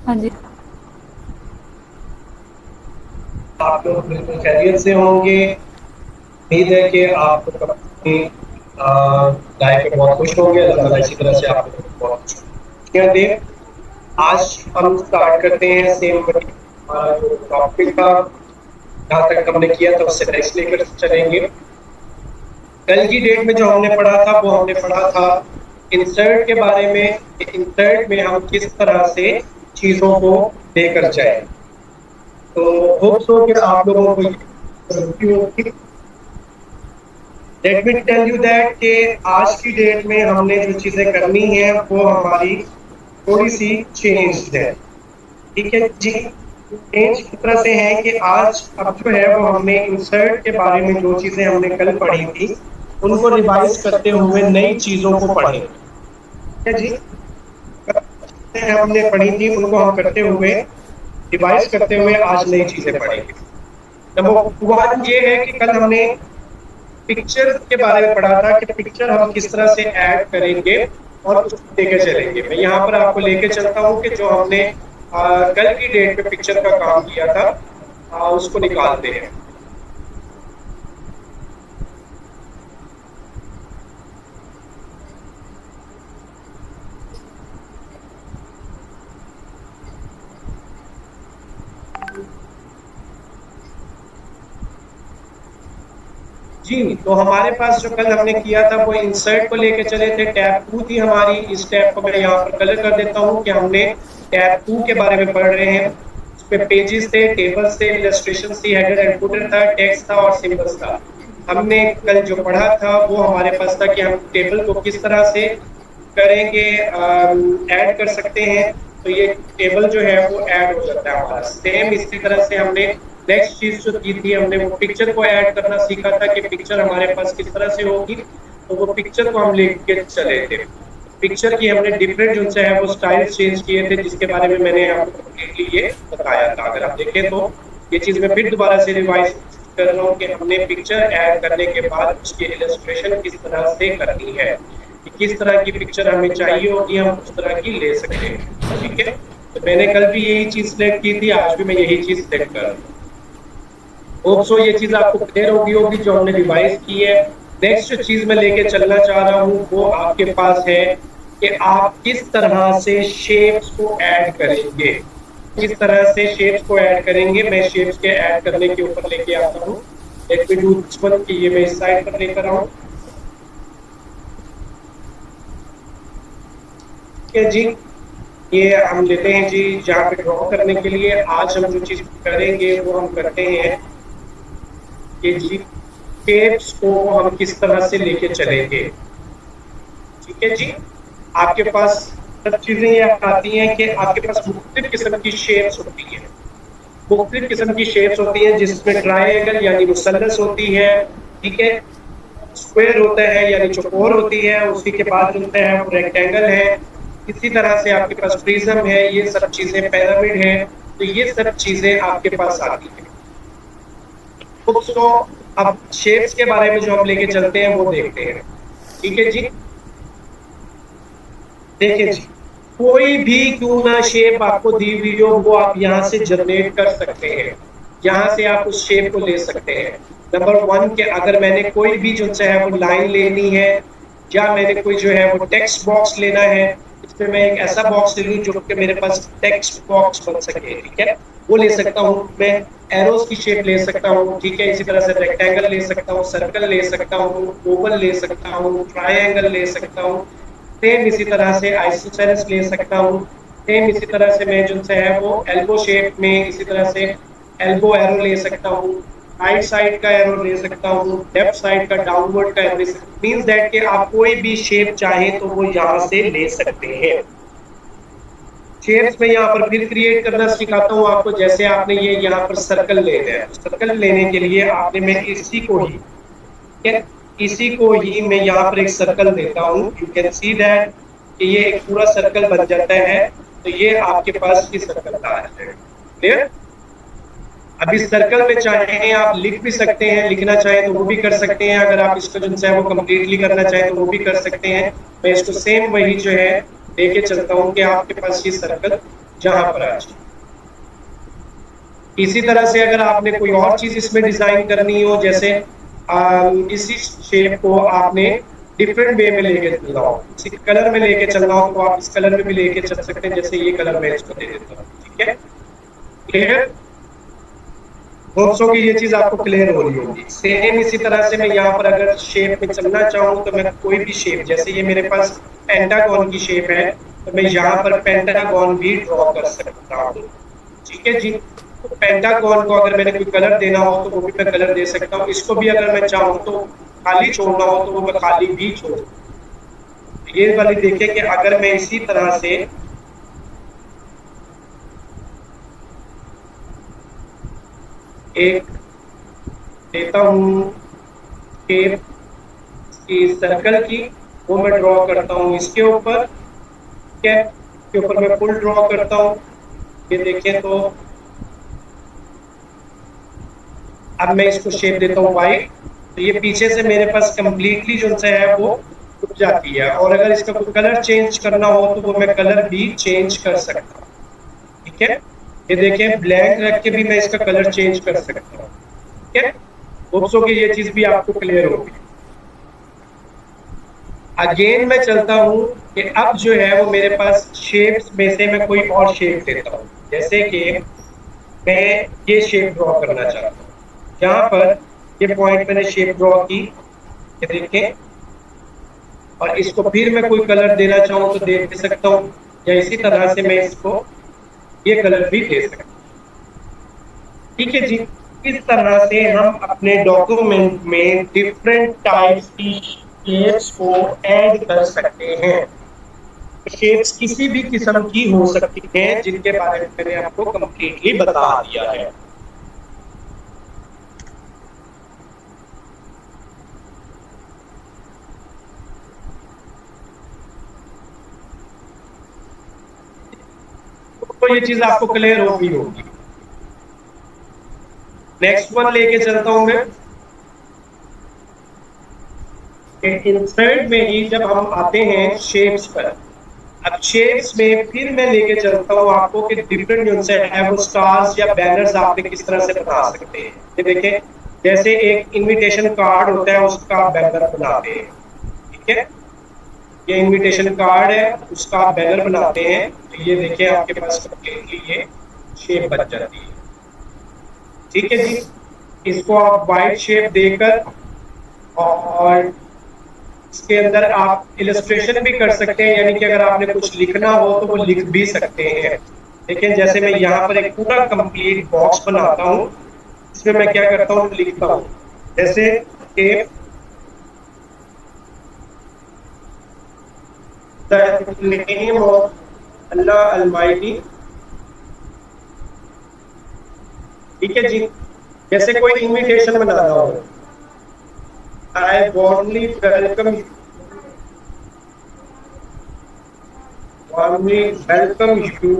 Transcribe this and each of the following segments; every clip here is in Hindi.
हाँ जी। आप लोग बिल्कुल खैरियत से होंगे। उम्मीद है कि आप लोग अपनी लाइफ में बहुत खुश होंगे। अल्लाह ताला इसी तरह से आप लोगों को बहुत खुशियां दे। आज हम स्टार्ट करते हैं सेम हमारा जो टॉपिक था, जहाँ तक हमने किया था उससे नेक्स्ट लेकर चलेंगे। कल की डेट में जो हमने पढ़ा था वो हमने पढ़ा था इंसर्ट के बारे में। इंसर्ट में हम किस तरह से चीजों को लेकर जाए। तो होप्स हो कि आप लोगों को ये जरूरी होगी। Let me tell you that कि आज की डेट में हमने जो चीजें करनी है वो हमारी थोड़ी सी चेंज है। ठीक है जी। चेंज किस तरह से है कि आज अब जो है वो हमने इंसर्ट के बारे में जो चीजें हमने कल पढ़ी थी उनको रिवाइज करते हुए नई चीजों को पढ़ेंगे। ठीक है जी। हमने पढ़ी थी उनको हम करते हुए रिवाइज करते हुए आज नई चीजें पढ़ेंगे। नंबर वन ये है कि कल हमने पिक्चर के बारे में पढ़ा था कि पिक्चर हम किस तरह से ऐड करेंगे और उसको लेके चलेंगे। मैं यहाँ पर आपको लेके चलता हूँ कि जो हमने कल की डेट पे पिक्चर का काम किया था उसको निकालते हैं। जी, तो हमारे पास जो कल हमने किया था वो इंसर्ट को लेके चले थे। टैब 2 थी हमारी। इस टैब को मैं यहाँ पर कलर कर देता हूँ कि हमने टैब 2 के बारे में पढ़ रहे हैं। उस पे पेजेस थे, टेबल्स थे, इलस्ट्रेशन थी, हेडर एंड फुटर था, टेक्स्ट था और सिंबल्स था। हमने कल जो पढ़ा था वो हमारे पास था कि हम टेबल को किस तरह से करेंगे, ऐड कर सकते हैं। तो ये टेबल जो है वो ऐड हो जाता है हमारा। सेम इसी तरह से हमने नेक्स्ट चीज जो की थी हमने वो पिक्चर को ऐड करना सीखा था कि पिक्चर हमारे पास किस तरह से होगी। तो वो पिक्चर को हम लेके चले थे। पिक्चर की हमने डिफरेंट जो है वो स्टाइल चेंज किए थे जिसके बारे में मैंने आपको कंप्लीटली ये बताया था। अगर आप देखें तो ये चीज मैं फिर दोबारा से रिवाइज कर रहा हूँ कि हमने पिक्चर ऐड करने के बाद उसकी इलस्ट्रेशन किस तरह से करनी है, कि किस तरह की पिक्चर हमें चाहिए होगी हम उस तरह की ले सकते हैं। ठीक है। तो मैंने कल भी यही चीज सिलेक्ट की थी, आज भी मैं यही चीज सिलेक्ट कर रहा हूँ। होप सो ये चीज आपको क्लियर होगी जो हमने रिवाइज की है। नेक्स्ट जो चीज मैं लेके चलना चाह रहा हूँ वो आपके पास है कि आप किस तरह से शेप्स को ऐड करेंगे। किस तरह से शेप्स को ऐड करेंगे, मैं शेप्स के ऐड करने के ऊपर लेके आता हूँ। Let me do this one कि ये मैं इस साइड पर लेकर आऊँ। ठीक है जी। ये हम लेते हैं जी जहाँ पे ड्रॉ करने के लिए आज हम जो चीज करेंगे वो हम करते हैं कि जी शेप्स को हम किस तरह से लेके चलेंगे। ठीक है जी। आपके पास सब चीजें ये आती हैं कि आपके पास मुख्तलिफ किस्म की शेप्स होती हैं। मुख्तलिफ किस्म की शेप्स होती हैं जिसमें ट्रायंगल यानी मुसल्लस होती है। ठीक है। स्क्वायर होता है यानी चौकोर होती है। उसी के बाद जो होता है वो रेक्टेंगल है। इसी तरह से आपके पास प्रिज्म है, ये सब चीजें पिरामिड है। तो ये सब चीजें आपके पास आती हैं। तो अब शेप्स के बारे में जो हम लेके चलते हैं वो देखते हैं। ठीक है जी। देखिए जी, कोई भी क्यों ना शेप आपको दी हुई हो वो आप यहाँ से जनरेट कर सकते हैं। यहाँ से आप उस शेप को ले सकते हैं। नंबर वन के अगर मैंने कोई भी जो है वो लाइन लेनी है या मैंने कोई जो है वो टेक्स्ट बॉक्स लेना है, इसमें मैं एक ऐसा बॉक्स ले लूँ जो कि मेरे पास टेक्स्ट बॉक्स बन सके। ठीक है। वो ले सकता हूँ मैं। एरोस की शेप ले सकता हूँ। ठीक है। इसी तरह से रेक्टेंगल ले सकता हूँ, सर्कल ले सकता हूँ, ओवल ले सकता हूँ, ट्रायंगल ले सकता हूँ। सेम इसी तरह से आइसोसेलेस ले सकता हूँ। सेम इसी तरह से मैं जो है वो एल्बो शेप में इसी तरह से एल्बो एरो ले सकता हूँ। राइट साइड का एरो ले सकता हूँ, लेफ्ट साइड का डाउनवर्ड का एरो ले सकता हूँ। मींस दैट कि आप कोई भी शेप चाहें तो वो यहाँ से ले सकते हैं। शेप्स में यहाँ पर फिर क्रिएट करना सिखाता हूँ आपको। जैसे आपने ये यहाँ पर सर्कल लेना है, सर्कल लेने के लिए आपने मैं इसी को ही, ठीक है, इसी को ही मैं यहाँ पर एक सर्कल देता हूँ। यू कैन सी दैट कि ये एक पूरा सर्कल बन जाता है। तो ये आपके पास की सर्कल का है। क्लियर। अब इस सर्कल में चाहे आप लिख भी सकते हैं, लिखना चाहे तो वो भी कर सकते हैं। अगर आप इसको जो है वो कंप्लीटली करना चाहे तो वो भी कर सकते हैं। मैं इसको सेम वही जो है लेके चलता हूँ कि आपके पास ये सर्कल जहां पर आ जाए। इसी तरह से अगर आपने कोई और चीज इसमें डिजाइन करनी हो, जैसे इसी शेप को आपने डिफरेंट वे में लेके चलना हो, इसी कलर में लेके चलना हो, तो आप इस कलर में भी लेके चल सकते हैं। जैसे ये कलर मैं इसको दे देता हूँ, ठीक है, क्लियर। होप्स हो कि ये चीज आपको क्लियर हो रही होगी। सेम इसी तरह से मैं यहाँ पर अगर शेप में चलना चाहूँ तो मैं कोई भी शेप, जैसे ये मेरे पास पेंटागन की शेप है, तो मैं यहाँ पर पेंटागन भी ड्रॉ कर सकता हूँ, ठीक है जी। तो पेंटागन को अगर मैंने कोई कलर देना हो तो वो भी मैं कलर दे सकता हूँ। इसको भी अगर मैं चाहूँ तो खाली छोड़ना हो तो वो मैं खाली भी छोड़ सकता हूँ। ये वाली देखिए कि अगर मैं इसी तरह से एक देता हूँ शेप की सर्कल की, वो मैं ड्रॉ करता हूँ इसके ऊपर, ठीक है, इसके ऊपर मैं फुल ड्रॉ करता हूँ। ये देखिए, तो अब मैं इसको शेप देता हूँ वाइट, तो ये पीछे से मेरे पास कंप्लीटली जो है वो रुक जाती है। और अगर इसका कोई कलर चेंज करना हो तो वो मैं कलर भी चेंज कर सकता हूँ, ठीक है। ये देखिए, ब्लैंक रख के भी मैं इसका कलर चेंज कर सकता हूँ, ठीक है। होप्स कि ये चीज भी आपको क्लियर होगी। अगेन मैं चलता हूँ कि अब जो है वो मेरे पास शेप्स में से मैं कोई और शेप देता हूँ। जैसे कि मैं ये शेप ड्रॉ करना चाहता हूँ, यहाँ पर ये पॉइंट मैंने शेप ड्रॉ की, ये देखें, और इसको फिर मैं कोई कलर देना चाहूँ तो दे सकता हूँ, या इसी तरह से मैं इसको ये कलर भी दे सकता हूँ, ठीक है जी। इस तरह से हम अपने डॉक्यूमेंट में डिफरेंट टाइप्स की शेप्स को ऐड कर सकते हैं। शेप्स किसी भी किस्म की हो सकती हैं, जिनके बारे में मैंने आपको कंप्लीटली बता दिया है। तो ये चीज आपको क्लियर हो गई होगी। नेक्स्ट वन लेके चलता हूं मैं। इंसर्ट में ही जब हम आते हैं शेप्स पर, अब शेप्स में फिर मैं लेके चलता हूँ आपको कि डिफरेंट जो है वो स्टार्स या बैनर्स आपने किस तरह से बना सकते हैं। ये देखें, जैसे एक इनविटेशन कार्ड होता है उसका बैनर बनाते हैं, ठीक है, ये इनविटेशन कार्ड है उसका आप बैनर बनाते हैं, तो ये देखिए आपके पास कंप्लीटली ये शेप बन जाती है, ठीक है जी। इसको आप वाइट शेप देकर और इसके अंदर आप इलस्ट्रेशन भी कर सकते हैं, यानी कि अगर आपने कुछ लिखना हो तो वो लिख भी सकते हैं। लेकिन जैसे मैं यहाँ पर एक पूरा कंप्लीट बॉक्स बनाता हूँ, इसमें मैं क्या करता हूँ, लिखता हूँ, जैसे कि the name of Allah Almighty, ठीक है जी। जैसे कोई इनविटेशन बनाना हो, I warmly welcome you, warmly welcome you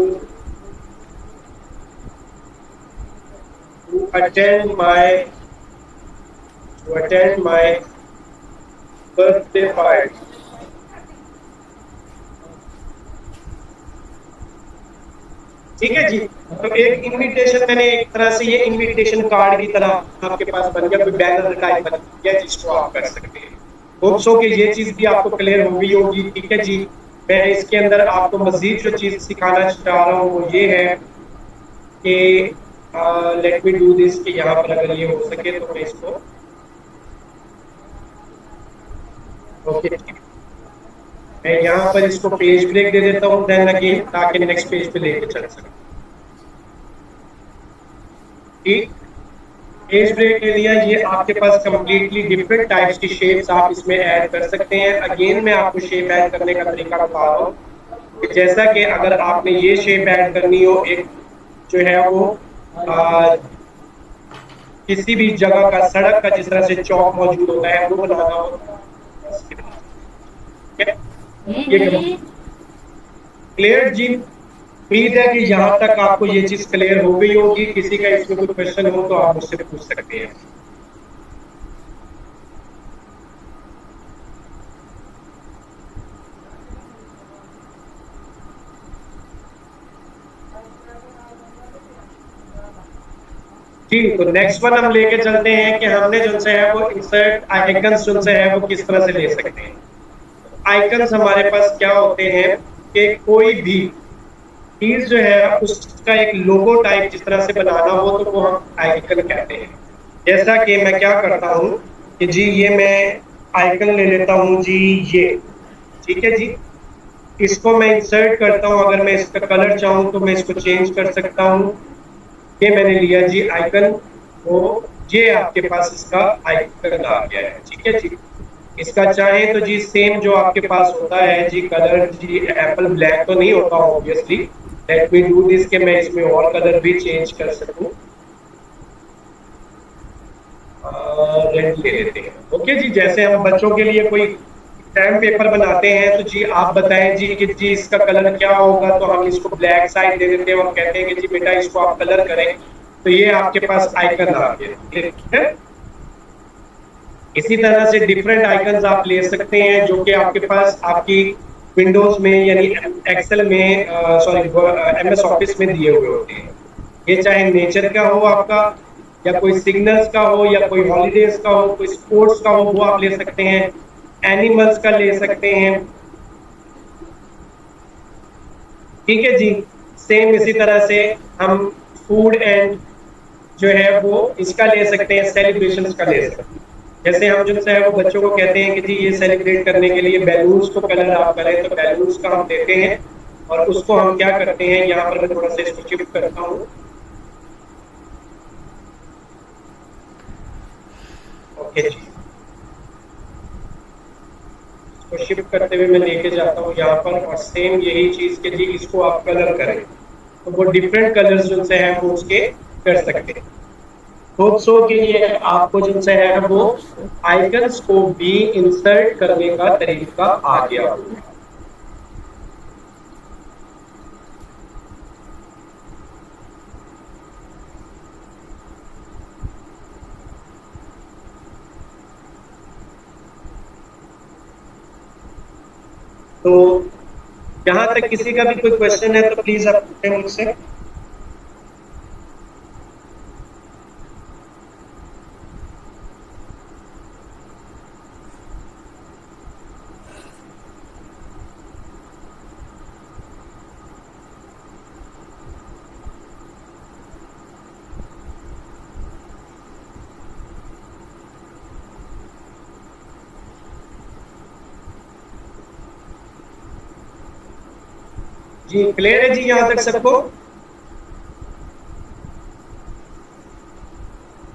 to attend my birthday party, ठीक है जी। तो एक इनविटेशन मैंने एक तरह से ये इनविटेशन कार्ड की तरह आपके पास बन गया, कोई बैनर टाइप बन गया जिसको आप कर सकते हैं। होप्स हो कि ये चीज भी आपको क्लियर हो गई होगी, ठीक है जी। मैं इसके अंदर आपको मजीद जो चीज सिखाना चाह रहा हूँ वो ये है कि लेट मी डू दिस, कि यहाँ पर अगर ये हो सके तो मैं इसको ओके, मैं यहाँ पर इसको पेज ब्रेक दे देता हूँ देन अगेन, ताकि नेक्स्ट पेज पे लेके चल सके, ठीक। पेज ब्रेक ले लिया, ये आपके पास कंप्लीटली डिफरेंट टाइप्स की शेप्स आप इसमें ऐड कर सकते हैं। अगेन मैं आपको शेप ऐड करने का तरीका बता रहा हूँ, जैसा कि अगर आपने ये शेप ऐड करनी हो, एक जो है वो किसी भी जगह का, सड़क का जिस तरह से चौक मौजूद होता है वो बनाना हो, ये क्लियर जी। उम्मीद है कि यहाँ तक आपको ये चीज क्लियर हो गई होगी। किसी का इसमें कोई क्वेश्चन हो तो आप मुझसे पूछ सकते हैं। जी, तो नेक्स्ट वन हम लेके चलते हैं कि हमने जो से है वो इंसर्ट आइकन्स जो से है वो किस तरह से ले सकते हैं। आइकन्स हमारे पास क्या होते हैं कि कोई भी चीज जो है उसका एक लोगो टाइप जिस तरह से बनाना हो तो वो हम आइकन कहते हैं। जैसा कि मैं क्या करता हूँ कि जी ये मैं आइकन ले लेता हूँ जी, ये ठीक है जी। इसको मैं इंसर्ट करता हूँ, अगर मैं इसका कलर चाहूँ तो मैं इसको चेंज कर सकता हूँ। ये मैंने लिया जी आइकन, तो ये आपके पास इसका आइकन आ गया है, ठीक है जी। इसका चाहे तो जी सेम जो आपके पास होता है जी कलर, जी एप्पल ब्लैक तो नहीं होता obviously. Let me do this कि मैं इसमें और कलर भी चेंज कर सकूं। रेड ले लेते हैं, ओके जी। जैसे हम बच्चों के लिए कोई एग्जाम पेपर बनाते हैं तो जी आप बताएं जी कि जी इसका कलर क्या होगा, तो हम इसको ब्लैक साइड दे देते हैं और कहते हैं कि जी बेटा इसको आप कलर करें। तो ये आपके पास आइकन आ गया, ठीक है। इसी तरह से डिफरेंट आइकन्स आप ले सकते हैं जो कि आपके पास आपकी विंडोज में यानी एक्सेल में, सॉरी एमएस ऑफिस में दिए हुए होते हैं। ये चाहे नेचर का हो आपका, या कोई सिग्नल्स का हो, या कोई हॉलीडेज का हो, कोई स्पोर्ट्स का हो, वो आप ले सकते हैं। एनिमल्स का ले सकते हैं, ठीक है जी। सेम इसी तरह से हम फूड एंड जो है वो इसका ले सकते हैं, सेलिब्रेशंस का ले सकते हैं। जैसे हम जो है वो बच्चों को कहते हैं कि जी ये सेलिब्रेट करने के लिए बैलून्स को कलर आप करें, तो बैलून्स का हम देते हैं और उसको हम क्या करते हैं, यहाँ पर मैं थोड़ा सा इसको शिफ्ट करता हूँ। ओके जी, इसको शिफ्ट करते हुए मैं लेके जाता हूँ यहाँ पर, और सेम यही चीज के जी इसको आप कलर करें तो वो डिफरेंट कलर्स जो है वो उसके कर सकते हैं। दोस्तों के लिए आपको जो है वो आइकन्स को भी इंसर्ट करने का तरीका आ गया होगा। तो यहाँ तक किसी का भी कोई क्वेश्चन है तो प्लीज आप पूछें मुझसे। जी क्लियर है जी यहाँ तक सबको?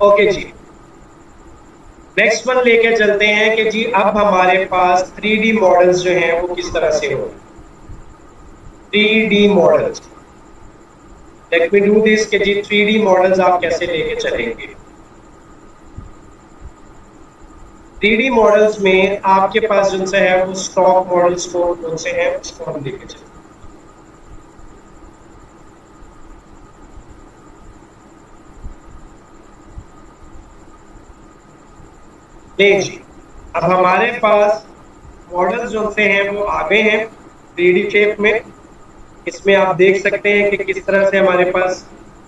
ओके जी, नेक्स्ट वन लेके चलते हैं कि जी अब हमारे पास 3D मॉडल्स जो हैं वो किस तरह से हो। 3D models, let me do this कि जी 3D मॉडल्स आप कैसे लेके चलेंगे। 3D मॉडल्स में आपके पास जिनसे है वो स्टॉक मॉडल्स को उनसे है उसको हम लेके चलते हैं। जी अब हमारे पास मॉडल्स जो से हैं वो आ गए हैं 3D शेप में। इसमें आप देख सकते हैं कि किस तरह से हमारे पास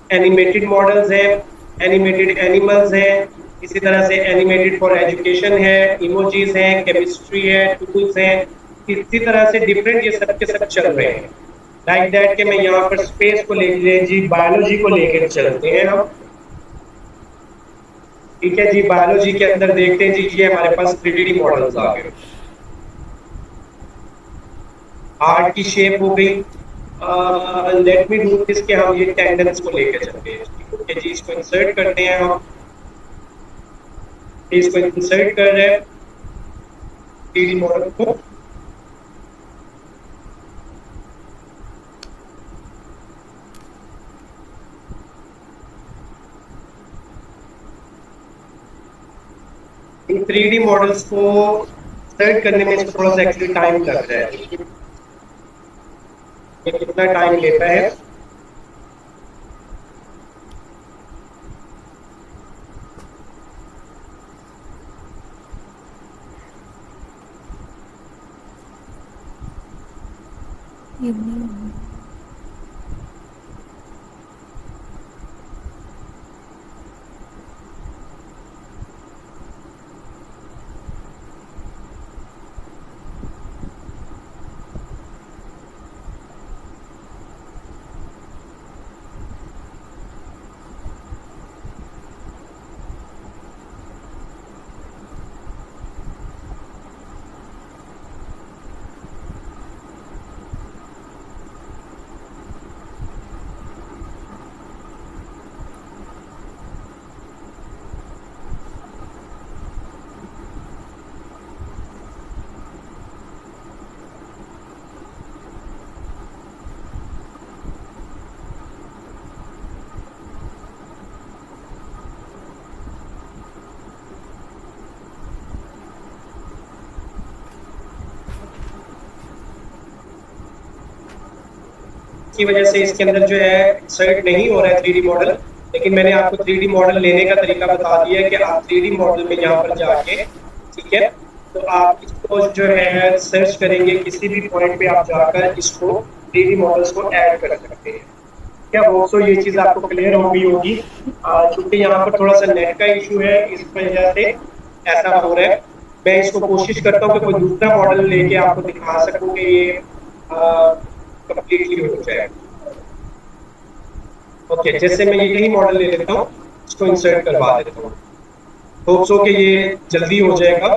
एनिमेटेड मॉडल्स हैं, एनिमेटेड एनिमल्स हैं, इसी तरह से एनिमेटेड फॉर एजुकेशन है, इमोजीज हैं, केमिस्ट्री है, टूल्स हैं। इसी तरह से डिफरेंट ये सब के सब चल रहे हैं। लाइक दैट के मैं यहाँ पर स्पेस को ले जी बायोलॉजी को लेकर चलते हैं हम, ठीक है जी। बायोलॉजी के अंदर देखते हैं जी ये हमारे पास 3D मॉडल्स आ गए। हार्ट की शेप हो गई, लेट मी डू दिस के हम ये टेंडेंस को लेकर चलते हैं, ठीक है जी। इसको इंसर्ट करते हैं हम, इसको इंसर्ट कर रहे हैं 3D मॉडल को। इन 3D मॉडल्स को इंसर्ट करने में इसको थोड़ा सा एक्चुअली टाइम लग रहा है। ये कितना टाइम लेता है? की वजह से इसके अंदर जो है इंसर्ट नहीं हो रहा है 3D मॉडल, लेकिन मैंने आपको 3D मॉडल लेने का तरीका बता दिया है कि आप 3D मॉडल में यहाँ पर जाके, ठीक है, तो आप इसको जो है सर्च करेंगे, किसी भी पॉइंट पे आप जाकर इसको 3D मॉडल्स को ऐड कर सकते हैं। क्या दोस्तों ये चीज आपको क्लियर हो गई होगी? चूंकि यहाँ पर थोड़ा सा नेट का इशू है, इस वजह से ऐसा हो रहा है। मैं इसको कोशिश करता हूँ कि कोई दूसरा मॉडल लेके आपको दिखा सकूँ कि ये कंप्लीटली हो जाए। ओके, जैसे मैं यही मॉडल ले लेता हूँ, इसको इंसर्ट करवा देता हूँ, होप सो कि ये जल्दी हो जाएगा।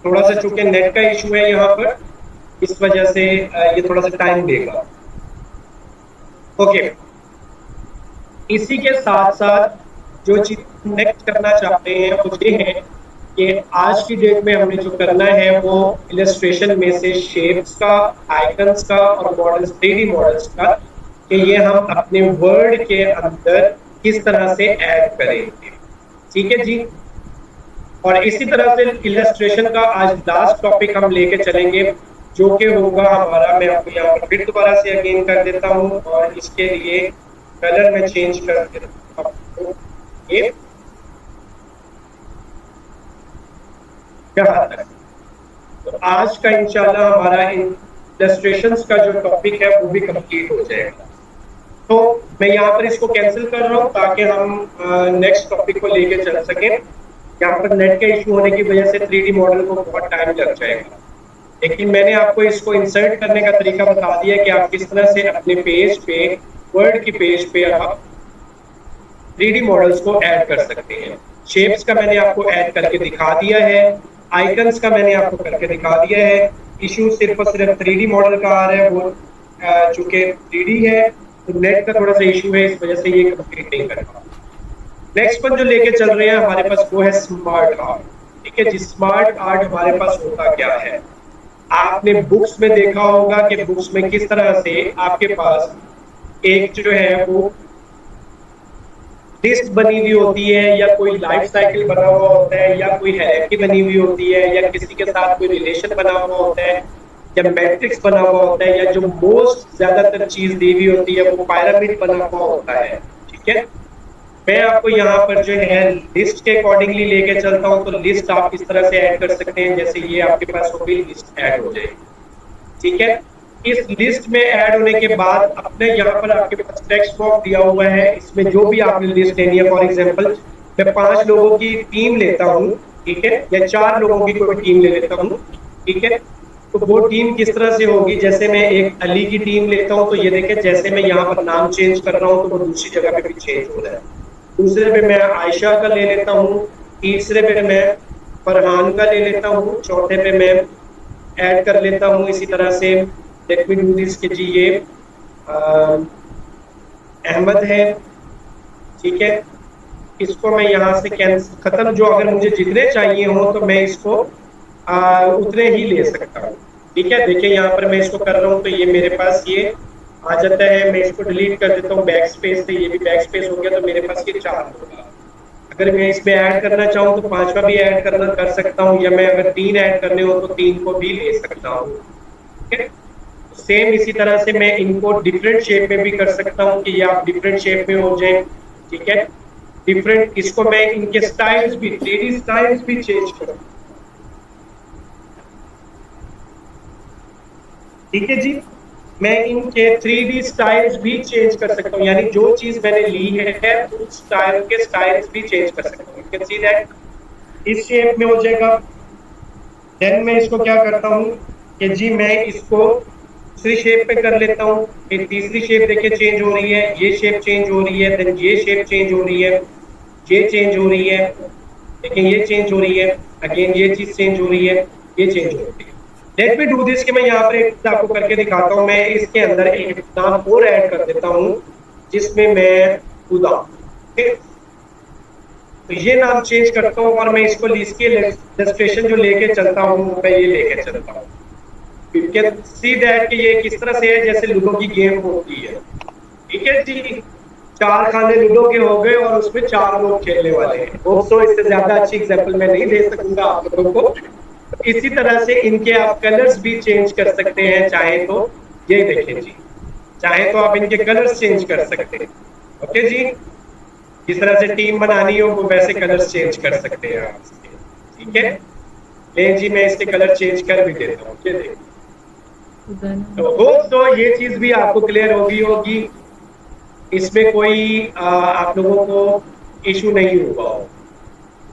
थोड़ा सा चूंकि नेट का इशू है यहाँ पर, इस वजह से ये थोड़ा सा टाइम लेगा। ओके, इसी के साथ साथ जो चीज नेक्स्ट करना चाहते हैं वो ये है कि आज की डेट में हमें जो करना है वो इलस्ट्रेशन में से शेप्स का, आइकन्स का और मॉडल्स, 3D मॉडल्स का, कि ये हम अपने वर्ड के अंदर किस तरह से ऐड करेंगे। ठीक है जी। और इसी तरह से इलस्ट्रेशन का आज लास्ट टॉपिक हम लेके चलेंगे, जो कि होगा हमारा, मैं आपको यहाँ पर फिर दोबारा से अगेन कर देता हूँ और इसके लिए कलर में चेंज कर देता हूँ। ये यहाँ तक। तो आज का इंशाल्लाह हमारा इलस्ट्रेशंस का जो टॉपिक है वो भी कंप्लीट हो जाएगा। तो मैं यहाँ पर इसको कैंसिल कर रहा हूँ ताकि हम नेक्स्ट टॉपिक को लेके चल सकें। यहाँ पर नेट के इशू होने की वजह से 3D मॉडल को बहुत टाइम लग जाएगा, लेकिन मैंने आपको इसको इंसर्ट करने का तरीका बता दिया कि आप किस तरह से अपने पेज पे, वर्ड की पेज पे आप 3D मॉडल्स को ऐड कर सकते हैं। शेप्स का मैंने आपको ऐड करके दिखा दिया है, आइकन्स का मैंने आपको करके दिखा दिया है। इशू सिर्फ और सिर्फ 3D मॉडल का आ रहा है, वो चूंकि 3D है तो नेट का थोड़ा सा इशू है, इस वजह से ये कंप्लीट नहीं कर पा। नेक्स्ट वन जो लेके चल रहे हैं हमारे पास वो है स्मार्ट आर्ट। ठीक है जी, स्मार्ट आर्ट हमारे पास होता क्या है? आपने बुक्स में देखा होगा कि बुक्स में किस तरह से आपके पास एक जो है वो लिस्ट बनी हुई होती है, या कोई लाइफ साइकिल बना हुआ होता है, या कोई हायरार्की बनी हुई होती है, या किसी के साथ कोई रिलेशन बना हुआ होता है, या मैट्रिक्स बना हुआ होता है, या जो मोस्ट ज्यादातर चीज दी हुई होती है वो पिरामिड बना हुआ होता है। ठीक है, मैं आपको यहाँ पर जो है लिस्ट के अकॉर्डिंगली लेके चलता हूँ। तो लिस्ट आप इस तरह से ऐड कर सकते हैं, जैसे ये आपके पास होगी, लिस्ट ऐड हो जाएगी। ठीक है, इस लिस्ट में ऐड होने के बाद अपने यहाँ पर आपके पास टेक्स्ट बॉक्स दिया हुआ है, इसमें जो भी आपने लिस्ट लेनी है, फॉर एग्जांपल मैं 5 लोगों की टीम लेता हूँ, ठीक है, या 4 लोगों की कोई टीम ले लेता हूँ। ठीक है, तो वो टीम किस तरह से होगी? जैसे मैं एक अली की टीम लेता हूँ, तो ये देखें जैसे मैं यहाँ पर नाम चेंज कर रहा हूँ तो वो दूसरी जगह पे भी चेंज हो रहा है। दूसरे पे मैं आयशा का ले लेता हूँ, तीसरे पे मैं फरहान का ले लेता हूँ, चौथे पे मैं ऐड कर लेता हूँ इसी तरह से। लेट मी डू दिस के जी, ये अहमद है। ठीक है, इसको मैं यहाँ से कैंसिल खत्म, जो अगर मुझे जितने चाहिए हो तो मैं इसको उतने ही ले सकता हूँ। ठीक है, देखिए यहाँ पर मैं इसको कर रहा हूँ तो ये मेरे पास ये आ जाता है। मैं इसको डिलीट कर देता हूँ बैक स्पेस से, ये भी बैक स्पेस हो गया, तो मेरे पास ये 4 होगा। अगर मैं इसमें ऐड करना चाहूँ तो 5वां भी ऐड करना कर सकता हूँ, या मैं अगर 3 ऐड करने हो तो 3 को भी ले सकता हूँ। ठीक है, सेम इसी तरह से मैं इनको डिफरेंट शेप में भी कर सकता हूँ कि ये आप डिफरेंट शेप में हो जाए। ठीक है, डिफरेंट, इसको मैं इनके स्टाइल्स भी, 3D स्टाइल्स भी चेंज करूँ। ठीक है जी, मैं इनके 3D स्टाइल्स भी चेंज कर सकता हूँ, यानी जो चीज मैंने ली है उस स्टाइल के स्टाइल्स भी चेंज कर सकता हूँ। यू कैन सी दैट इस शेप में हो जाएगा। देन मैं इसको क्या करता हूँ कि जी मैं इसको दूसरी शेप पे कर लेता हूँ, फिर तीसरी शेप देखिए चेंज हो रही है, ये शेप चेंज हो रही है, देन ये शेप चेंज हो रही है, ये चेंज हो रही है, लेकिन ये चेंज हो रही है, अगेन ये चीज चेंज हो रही है, ये चेंज हो रही है। लेट मी डू दिस कि मैं यहाँ पर एक आपको करके दिखाता हूँ। मैं इसके अंदर एक नाम और ऐड कर देता हूँ जिसमें मैं खुदा, तो ये नाम चेंज करता हूँ और मैं इसको इसकी इलस्ट्रेशन जो लेके चलता हूँ मैं ये लेके चलता हूँ। यू कैन सी दैट कि ये किस तरह से है, जैसे लूडो की गेम होती है। ठीक है जी, 4 खाने लूडो के हो गए और उसमें 4 लोग खेलने वाले हैं। दोस्तों इससे ज्यादा अच्छी एग्जांपल मैं नहीं दे सकूंगा आप लोगों को, इसी तरह से इनके आप कलर्स भी चेंज कर सकते हैं चाहे तो। ये देखें जी, चाहे तो आप इनके कलर्स चेंज कर सकते हैं। ओके जी, जिस तरह से टीम बनानी हो वो वैसे कलर्स चेंज कर सकते हैं आप इसके। ठीक है, लेकिन जी मैं इसके कलर चेंज कर भी देता हूँ। ये देखिए, तो होप तो ये चीज भी आपको क्लियर होगी, इसमें कोई आप लोगों को इशू नहीं होगा।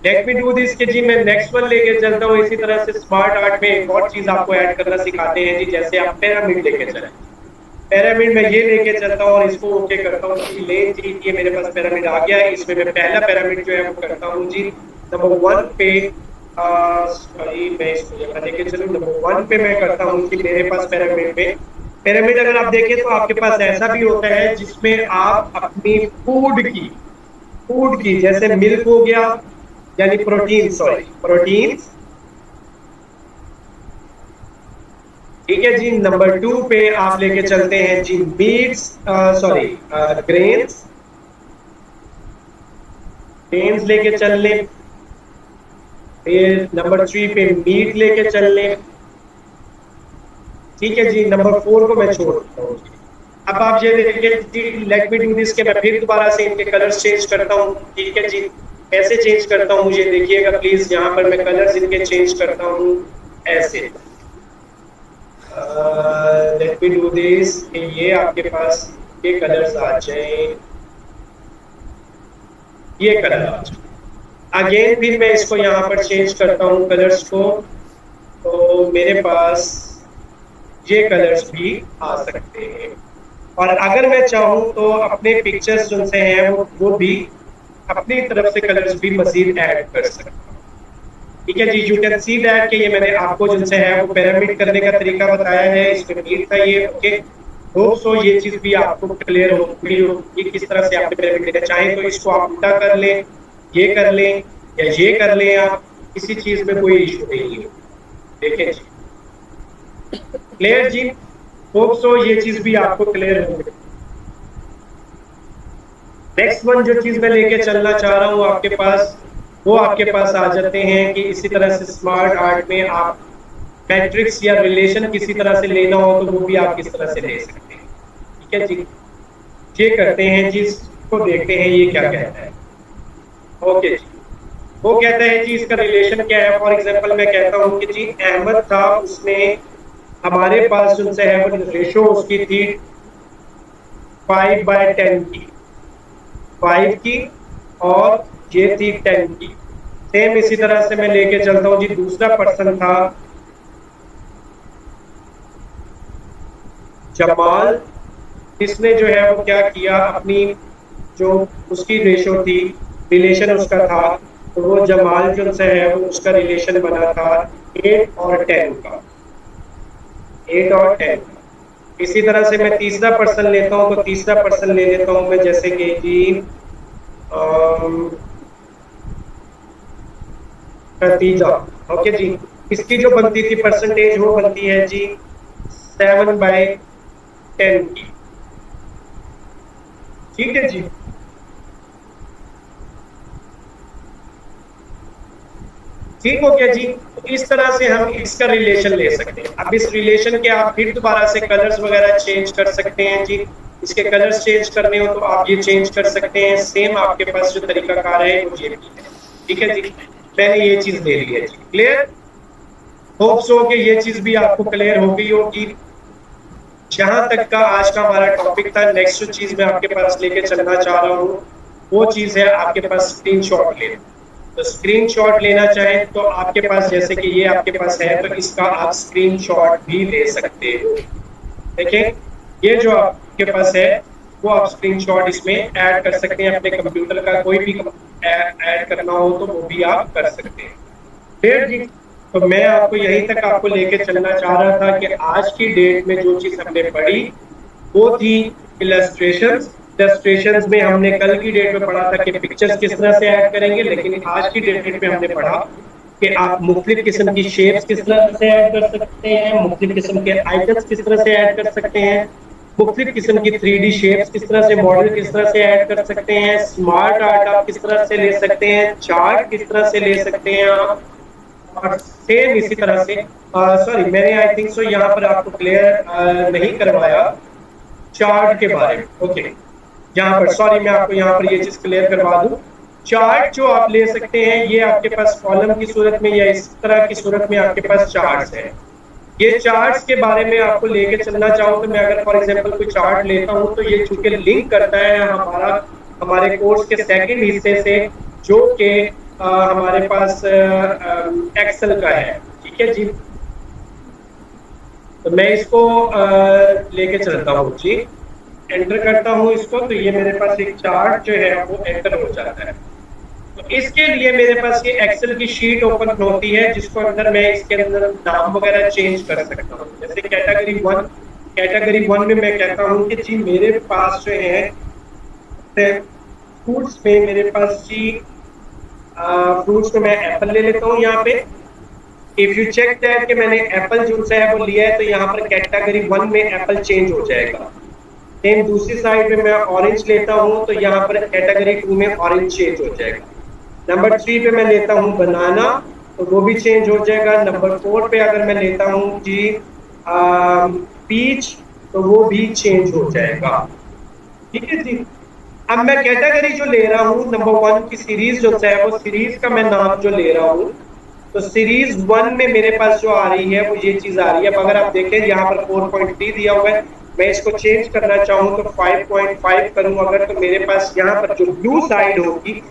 लेट मी डू दिस के जी मैं नेक्स्ट वन लेके चलता हूँ। इसी तरह से स्मार्ट आर्ट में एक और चीज आपको ऐड करना सिखाते हैं जी, जैसे आप पिरामिड लेके चले। पिरामिड में ये लेके चलता हूँ और इसको ओके करता हूँ कि ले जी ये मेरे पास पिरामिड आ गया है। इसमें मैं पहला पिरामिड जो है वो करता हूँ जी नंबर 1 पे। सॉरी मैं इसको यहाँ लेके चलूँ, नंबर 1 पे मैं करता हूँ कि मेरे पास पिरामिड में, पिरामिड अगर आप देखें तो आपके पास ऐसा भी होता है जिसमें आप अपनी फूड की जैसे मिल्क हो गया, यानी प्रोटीन, सॉरी प्रोटीन। ठीक है जी, नंबर 2 पे आप लेके चलते हैं जी मीट्स, सॉरी ग्रेन्स, ग्रेन्स लेके चल ले। फिर नंबर 3 पे मीट लेके चल ले। ठीक है जी, नंबर 4 को मैं छोड़ देता हूँ। अब आप ये देखिए, लेट मी डू दिस के मैं फिर दोबारा से इनके कलर्स चेंज करता हूँ। ठीक है जी, कैसे चेंज करता हूँ मुझे देखिएगा प्लीज। यहाँ पर मैं कलर्स इनके चेंज करता हूँ ऐसे। लेट मी डू दिस, ये आपके पास ये कलर्स आ जाए, ये कलर आ जाए। अगेन फिर मैं इसको यहाँ पर चेंज करता हूँ कलर्स को, तो मेरे पास ये कलर्स भी आ सकते हैं। और अगर मैं चाहूँ तो अपने पिक्चर्स जो से हैं वो भी अपनी तरफ से कलर्स भी मजीद ऐड कर सकता हूँ। ठीक है जी, यू कैन सी दैट कि ये मैंने आपको जिनसे है वो पिरामिड करने का तरीका बताया है, इसमें नीड था ये। ओके, होप सो ये चीज भी आपको क्लियर होगी कि किस तरह से आपने पिरामिड लेना। चाहे तो इसको आप उल्टा कर लें, ये कर लें या ये कर लें, आप किसी चीज में कोई इशू नहीं है। देखें जी, क्लियर जी, होप सो ये चीज भी आपको क्लियर होगी। नेक्स्ट वन जो चीज मैं लेके चलना चाह रहा हूँ आपके पास, वो आपके पास आ जाते हैं कि इसी तरह से स्मार्ट आर्ट में आप मैट्रिक्स या रिलेशन किसी तरह से लेना हो तो वो भी आप किस तरह से ले सकते हैं। ठीक है जी, ये करते हैं जी, इसको देखते हैं ये क्या कहता है। ओके जी, वो कहता है जी इसका रिलेशन क्या है। फॉर एग्जांपल मैं कहता हूँ कि जी अहमद था, उसने हमारे पास उनसे है वो रेशो उसकी थी 5/10 की, 5 की, और ये थी 10 की। सेम इसी तरह से मैं लेके चलता हूँ जी, दूसरा पर्सन था जमाल, इसने जो है वो क्या किया, अपनी जो उसकी रेशो थी, रिलेशन उसका था, तो वो जमाल जो है वो उसका रिलेशन बना था 8 और 10 का, 8 और 10 का। इसी तरह से मैं तीसरा पर्सन लेता हूँ, तो तीसरा पर्सन ले लेता हूँ मैं जैसे कि जी खतीजा। ओके जी, इसकी जो बनती थी परसेंटेज वो बनती है जी 7/10 की। ठीक है जी, ठीक हो गया जी। तो इस तरह से हम इसका रिलेशन ले सकते हैं। अब इस रिलेशन के आप फिर दोबारा से कलर्स वगैरह चेंज कर सकते हैं जी। इसके कलर्स चेंज करने हो तो आप ये चेंज कर सकते हैं। सेम आपके पास जो तरीकाकार है वो ये भी है। ठीक है जी, मैंने ये चीज ले ली है जी। क्लियर, होप सो कि ये चीज भी आपको क्लियर हो गई होगी। जहां तक का आज का हमारा टॉपिक था, नेक्स्ट जो चीज मैं आपके पास लेके चलना चाह रहा हूँ वो चीज है आपके पास स्क्रीनशॉट लेना। तो स्क्रीनशॉट लेना चाहें तो आपके पास, जैसे कि ये आपके पास है, तो इसका आप स्क्रीनशॉट भी ले सकते हो। देखें, ये जो आपके पास है वो आप स्क्रीनशॉट इसमें ऐड कर सकते हैं। अपने कंप्यूटर का कोई भी ऐड करना हो तो वो भी आप कर सकते हैं। फिर जी, तो मैं आपको यहीं तक आपको लेके चलना चाह रहा था कि आज की डेट में जो चीज हमने पढ़ी वो थी इलस्ट्रेशंस। इलस्ट्रेशंस में हमने कल की डेट में पढ़ा था कि पिक्चर्स किस तरह से ऐड करेंगे, लेकिन आज की डेट में हमने पढ़ा कि आप मुख्तलिफ किस्म की शेप्स किस तरह से ऐड कर सकते हैं, मुख्तलिफ किस्म के आइकन्स किस तरह से ऐड कर सकते हैं, मुख्तलिफ किस्म की 3D शेप्स किस तरह से, मॉडल किस तरह से ऐड कर सकते हैं, स्मार्ट आर्ट आप किस तरह से ले सकते हैं, चार्ट किस तरह से ले सकते हैं आप, और सेम इसी तरह से सॉरी मैंने आई थिंक सो यहाँ पर आपको क्लियर नहीं करवाया चार्ट के बारे में। ओके, यहाँ पर सॉरी मैं आपको यहाँ पर ये चीज क्लियर करवा दूं। चार्ट जो आप ले सकते हैं ये आपके पास कॉलम की सूरत में या इस तरह की सूरत में आपके पास चार्ट्स है। ये चार्ट्स के बारे में आपको लेके चलना चाहूँ तो मैं अगर फॉर एग्जांपल कोई चार्ट लेता हूँ तो ये चूंकि लिंक करता है हमारे कोर्स के सेकंड हिस्से से जो कि हमारे पास एक्सेल का है। ठीक है जी, तो मैं इसको लेके चलता हूँ जी, एंटर करता हूँ इसको तो ये मेरे पास एक चार्ट जो है वो एंटर हो जाता है। तो इसके लिए मेरे पास ये एक्सेल की शीट ओपन होती है जिसको अंदर मैं इसके अंदर नाम वगैरह चेंज कर सकता हूँ। जैसे कैटेगरी वन में मैं कहता हूँ कि जी मेरे पास जो है फ्रूट्स में मेरे पास जी फ्रूट्स में मैं एप्पल ले लेता हूँ। यहाँ पे इफ यू चेक दैट कि मैंने एप्पल जो है वो लिया है तो यहाँ पर कैटेगरी वन में एप्पल चेंज हो जाएगा। सेम दूसरी साइड में मैं ऑरेंज लेता हूँ तो यहाँ पर कैटेगरी टू में ऑरेंज चेंज हो जाएगा। नंबर 3 पे मैं लेता हूँ बनाना तो वो भी चेंज हो जाएगा। नंबर 4 पे अगर मैं लेता हूँ जी पीच तो वो भी चेंज हो जाएगा। ठीक है जी, अब मैं कैटेगरी जो ले रहा हूँ नंबर 1 की सीरीज जो है वो सीरीज का मैं नाम जो ले रहा हूँ तो सीरीज 1 में मेरे पास जो आ रही है वो ये चीज आ रही है। अगर आप देखें यहाँ पर 4.3 दिया हुआ है, मैं इसको चेंज करना चाहूँ तो 5.5 करूँ अगर तो मेरे पास यहाँ पर जो ब्लू साइड होगी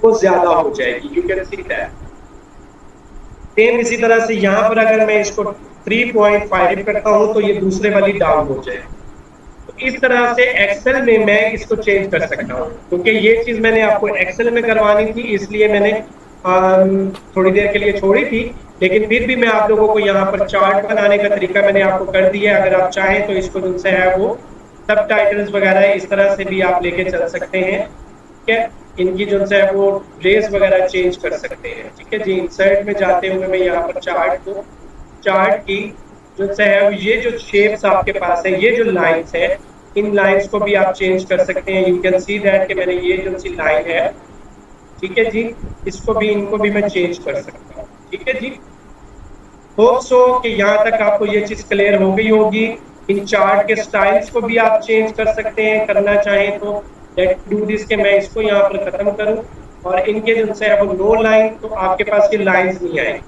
वो ज्यादा हो जाएगी। You can see that. Same इसी तरह से यहाँ पर अगर मैं इसको 3.5 करता हूँ तो ये दूसरे वाली डाउन हो जाएगी। तो इस तरह से एक्सेल में मैं इसको चेंज कर सकता हूँ क्योंकि ये चीज मैंने आपको एक्सेल में करवानी थी इसलिए मैंने थोड़ी देर के लिए छोड़ी थी, लेकिन फिर भी मैं आप लोगों को यहाँ पर चार्ट बनाने का तरीका मैंने आपको कर दिया है। अगर आप चाहें तो इसको जिनसे है वो सब टाइटल्स वगैरह इस तरह से भी आप लेके चल सकते हैं। ठीक है, इनकी जो है वो रेस वगैरह चेंज कर सकते हैं। ठीक है जी, इंसर्ट में जाते हुए मैं यहाँ पर चार्ट की जो है ये जो शेप्स आपके पास है, ये जो लाइंस है, इन लाइंस को भी आप चेंज कर सकते हैं। यू कैन सी दैट कि मैंने ये जो सी लाइन है, ठीक है जी, इसको भी इनको भी मैं चेंज कर सकता हूँ। ठीक है जी, होप सो कि यहाँ तक आपको ये चीज क्लियर हो गई होगी। इन चार्ट के स्टाइल्स को भी आप चेंज कर सकते हैं करना चाहें तो। लेट डू दिस के मैं इसको यहाँ पर खत्म करूँ और इनके जो है वो नो लाइन, तो आपके पास ये लाइंस नहीं आएगी।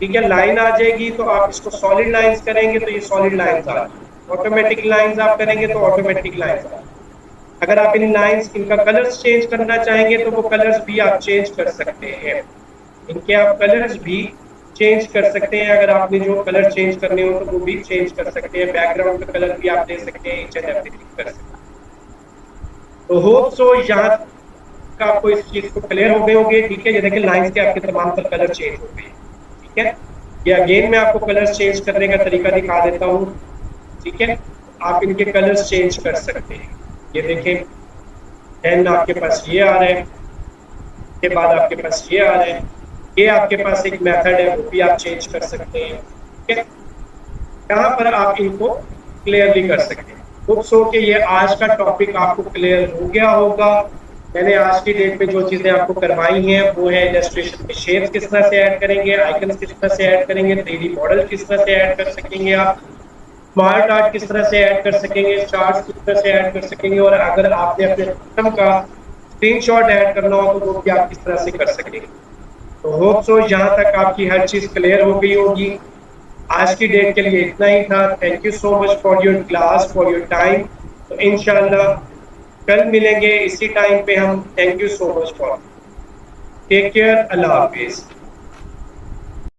ठीक है, लाइन आ जाएगी तो आप इसको सॉलिड लाइंस करेंगे तो ये सॉलिड लाइंस आ जाएगी। ऑटोमेटिक लाइंस आप करेंगे तो ऑटोमेटिक लाइंस आ जाएगी। अगर आप इन लाइंस इनका कलर्स चेंज करना चाहेंगे तो वो कलर्स भी आप चेंज कर सकते हैं। इनके आप कलर्स भी चेंज कर सकते हैं। अगर आपने जो कलर चेंज करने हो तो वो भी चेंज कर सकते हैं। बैकग्राउंड का कलर भी आप दे सकते हैं, ईच एंड एवरीथिंग कर सकते हैं। तो होप सो यहाँ का आपको इस चीज को क्लियर हो गए होंगे। ठीक है, ये देखिए लाइंस के आपके तमाम पर कलर चेंज हो गए। ठीक है, ये अगेन मैं आपको कलर्स चेंज करने का तरीका दिखा देता हूँ। ठीक है, आप इनके कलर्स चेंज कर सकते हैं। ये देखें, एन आपके पास ये आ रहा है, के बाद आपके पास ये आ रहा है। ये आपके पास एक मेथड है, वो भी आप चेंज कर सकते हैं। ठीक है, यहाँ पर आप इनको क्लियरली कर सकते हैं। होप सो कि ये आज का टॉपिक आपको क्लियर हो गया होगा। मैंने आज की डेट में जो चीजें आपको करवाई हैं वो है इलस्ट्रेशन में शेप्स किस तरह से ऐड करेंगे, आइकन्स किस तरह से ऐड करेंगे, 3D मॉडल किस तरह से ऐड कर सकेंगे, आप स्मार्ट आर्ट किस तरह से ऐड कर सकेंगे, चार्ट्स किस तरह से ऐड कर सकेंगे, और अगर आपने अपने सिस्टम का स्क्रीनशॉट ऐड करना हो तो वो भी आप किस तरह से कर सकेंगे। तो होप सो यहाँ तक आपकी हर चीज क्लियर हो गई होगी। आज की डेट के लिए इतना ही था। Thank you so much for your class, for your time. तो इंशाल्लाह कल मिलेंगे इसी टाइम पे हम। Thank you so much for, take care, अल्लाह हाफिज।